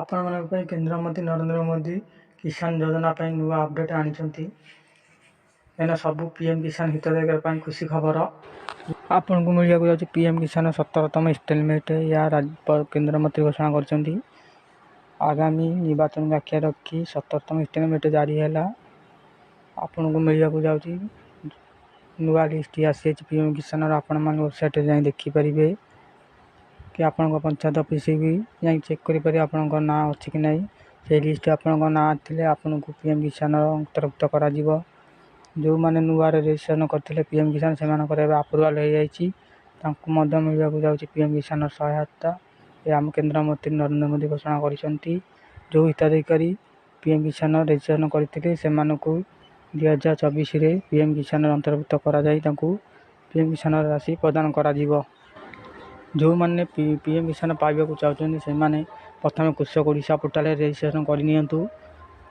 ଆପଣମାନଙ୍କ ପାଇଁ କେନ୍ଦ୍ରମନ୍ତ୍ରୀ ନରେନ୍ଦ୍ର ମୋଦି କିଷାନ ଯୋଜନା ପାଇଁ ନୂଆ ଅପଡେଟ୍ ଆଣିଛନ୍ତି। ଏଇନା ସବୁ ପିଏମ୍ କିଷାନ ହିତାଧିକାରୀ ପାଇଁ ଖୁସି ଖବର ଆପଣଙ୍କୁ ମିଳିବାକୁ ଯାଉଛି। ପିଏମ୍ କିଷାନ 17ତମ ଇନଷ୍ଟଲମେଣ୍ଟ ଏହା କେନ୍ଦ୍ରମନ୍ତ୍ରୀ ଘୋଷଣା କରିଛନ୍ତି। ଆଗାମୀ ନିର୍ବାଚନକୁ ଆଖିରେ ରଖି 17ତମ ଇନଷ୍ଟଲମେଣ୍ଟ ଜାରି ହେଲା। ଆପଣଙ୍କୁ ମିଳିବାକୁ ଯାଉଛି ନୂଆ ଲିଷ୍ଟ ଆସିଯାଇଛି ପିଏମ୍ କିଷାନର। ଆପଣମାନେ ୱେବସାଇଟ୍ରେ ଯାଇ ଦେଖିପାରିବେ କି ଆପଣଙ୍କ ପଞ୍ଚାୟତ ଅଫିସ୍ ବି ଯାଇ ଚେକ୍ କରିପାରିବେ ଆପଣଙ୍କ ନାଁ ଅଛି କି ନାହିଁ। ସେହି ଲିଷ୍ଟ ଆପଣଙ୍କ ନାଁ ଥିଲେ ଆପଣଙ୍କୁ ପିଏମ୍ କିଷାନର ଅନ୍ତର୍ଭୁକ୍ତ କରାଯିବ। ଯେଉଁମାନେ ନୂଆରେ ରେଜିଷ୍ଟ୍ରେସନ୍ କରିଥିଲେ ପିଏମ୍ କିଷାନ ସେମାନଙ୍କର ଏବେ ଆପ୍ରୁଭାଲ୍ ହୋଇଯାଇଛି। ତାଙ୍କୁ ମଧ୍ୟ ମିଳିବାକୁ ଯାଉଛି ପିଏମ୍ କିଷାନର ସହାୟତା। ଏ ଆମ କେନ୍ଦ୍ରମନ୍ତ୍ରୀ ନରେନ୍ଦ୍ର ମୋଦି ଘୋଷଣା କରିଛନ୍ତି। ଯେଉଁ ହିତାଧିକାରୀ ପିଏମ୍ କିଷାନ ରେଜିଷ୍ଟ୍ରେସନ୍ କରିଥିଲେ ସେମାନଙ୍କୁ 2024ରେ ପିଏମ୍ କିଷାନରେ ଅନ୍ତର୍ଭୁକ୍ତ କରାଯାଇ ତାଙ୍କୁ ପିଏମ୍ କିଷାନର ରାଶି ପ୍ରଦାନ କରାଯିବ। ଯେଉଁମାନେ ପିଏମ୍ କିଷାନ ପାଇବାକୁ ଚାହୁଁଛନ୍ତି ସେମାନେ ପ୍ରଥମେ କୃଷକ ଓଡ଼ିଶା ପୋର୍ଟାଲରେ ରେଜିଷ୍ଟ୍ରେସନ୍ କରିନିଅନ୍ତୁ।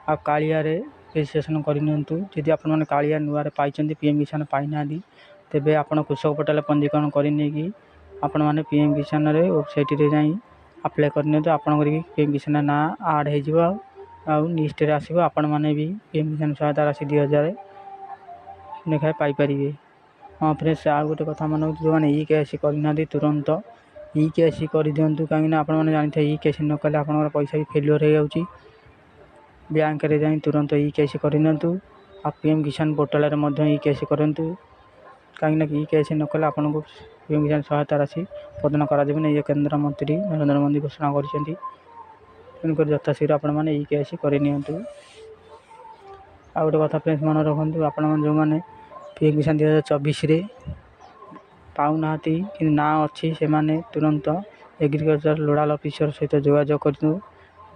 ଆଉ କାଳିଆରେ ରେଜିଷ୍ଟ୍ରେସନ୍ କରିନିଅନ୍ତୁ। ଯଦି ଆପଣମାନେ କାଳିଆ ନୂଆରେ ପାଇଛନ୍ତି ପିଏମ୍ କିଷାନ ପାଇନାହାନ୍ତି ତେବେ ଆପଣ କୃଷକ ପୋର୍ଟାଲରେ ପଞ୍ଜୀକରଣ କରିନେଇକି ଆପଣମାନେ ପିଏମ୍ କିଷାନରେ ୱେବସାଇଟ୍ରେ ଯାଇ ଆପ୍ଲାଏ କରିନିଅନ୍ତୁ। ଆପଣଙ୍କର ବି ପିଏମ୍ କିଷାନ ନାଁ ଆଡ଼୍ ହୋଇଯିବ ଆଉ ଲିଷ୍ଟରେ ଆସିବ। ଆପଣମାନେ ବି ପିଏମ୍ କିଷାନ ସହାୟତା ରାଶି 2000 ଲେଖାଏଁ ପାଇପାରିବେ। ହଁ ଫ୍ରେଣ୍ଡସ୍, ଆଉ ଗୋଟେ କଥା ମନେ ରଖନ୍ତୁ, ଯେଉଁମାନେ EKYC କରିନାହାନ୍ତି ତୁରନ୍ତ EKYC କରିଦିଅନ୍ତୁ। କାହିଁକିନା ଆପଣମାନେ ଜାଣିଥିବେ EKYC ନ କଲେ ଆପଣଙ୍କର ପଇସା ବି ଫେଲୁଅର୍ ହୋଇଯାଉଛି। ବ୍ୟାଙ୍କରେ ଯାଇ ତୁରନ୍ତ EKYC କରିନିଅନ୍ତୁ। ଆଉ ପିଏମ୍ କିଷାନ ପୋର୍ଟାଲରେ ମଧ୍ୟ EKYC କରନ୍ତୁ। କାହିଁକିନା EKYC ନ କଲେ ଆପଣଙ୍କୁ ପିଏମ୍ କିଷାନ ସହାୟତା ରାଶି ପ୍ରଦାନ କରାଯିବନି। ଏ କେନ୍ଦ୍ରମନ୍ତ୍ରୀ ନରେନ୍ଦ୍ର ମୋଦି ଘୋଷଣା କରିଛନ୍ତି। ତେଣୁକରି ଯଥାଶୀଘ୍ର ଆପଣମାନେ EKYC କରିନିଅନ୍ତୁ। ଆଉ ଗୋଟେ କଥା ଫ୍ରେଣ୍ଡସ୍ ମନେ ରଖନ୍ତୁ, ଆପଣମାନେ ଯେଉଁମାନେ ପିଏମ୍ କିଷାନ 2024ରେ ପାଉନାହାନ୍ତି କିନ୍ତୁ ନାଁ ଅଛି ସେମାନେ ତୁରନ୍ତ ଏଗ୍ରିକଲଚର ନୋଡାଲ ଅଫିସର ସହିତ ଯୋଗାଯୋଗ କରନ୍ତୁ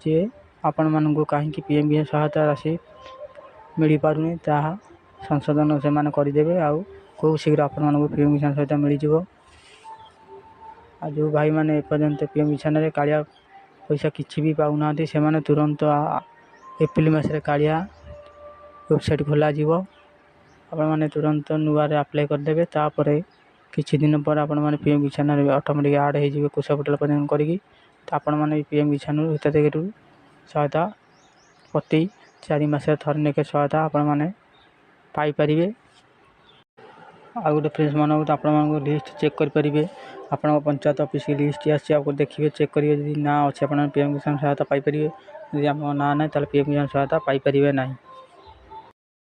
ଯେ ଆପଣମାନଙ୍କୁ କାହିଁକି ପିଏମ୍ କିଷାନ ସହାୟତା ରାଶି ମିଳିପାରୁନି ତାହା ସଂଶୋଧନ ସେମାନେ କରିଦେବେ। ଆଉ ଖୁବ୍ ଶୀଘ୍ର ଆପଣମାନଙ୍କୁ ପିଏମ୍ କିଷାନ ସହାୟତା ମିଳିଯିବ। ଆଉ ଯେଉଁ ଭାଇମାନେ ଏପର୍ଯ୍ୟନ୍ତ ପିଏମ୍ କିଷାନରେ କାଳିଆ ପଇସା କିଛି ବି ପାଉନାହାନ୍ତି ସେମାନେ ତୁରନ୍ତ ଏପ୍ରିଲ ମାସରେ କାଳିଆ ୱେବସାଇଟ୍ ଖୋଲାଯିବ। ଆପଣମାନେ ତୁରନ୍ତ ନୂଆରେ ଆପ୍ଲାଏ କରିଦେବେ। ତାପରେ କିଛି ଦିନ ପରେ ଆପଣମାନେ ପିଏମ୍ କିଷାନରେ ଅଟୋମେଟିକ୍ ଆଡ଼୍ ହୋଇଯିବେ କୃଷକ ପୋର୍ଟାଲ ପଞ୍ଜୀକରଣ କରିକି। ତ ଆପଣମାନେ ପିଏମ୍ କିଷାନରୁ ହିତାଧିକାରୀରୁ ସହାୟତା ପ୍ରତି 4 ମାସରେ ଥରେ ଲେଖାଏଁ ସହାୟତା ଆପଣମାନେ ପାଇପାରିବେ। ଆଉ ଗୋଟେ ଫ୍ରେଣ୍ଡସ୍ ମନେ ରଖନ୍ତୁ, ଆପଣମାନଙ୍କ ଲିଷ୍ଟ ଚେକ୍ କରିପାରିବେ। ଆପଣଙ୍କ ପଞ୍ଚାୟତ ଅଫିସ୍ ଲିଷ୍ଟ ଆସିଛି ଆଉ ଦେଖିବେ ଚେକ୍ କରିବେ। ଯଦି ନାଁ ଅଛି ଆପଣ ପିଏମ୍ କିଷାନ ସହାୟତା ପାଇପାରିବେ। ଯଦି ଆପଣଙ୍କ ନାଁ ନାହିଁ ତାହେଲେ ପିଏମ୍ କିଷାନ ସହାୟତା ପାଇପାରିବେ ନାହିଁ।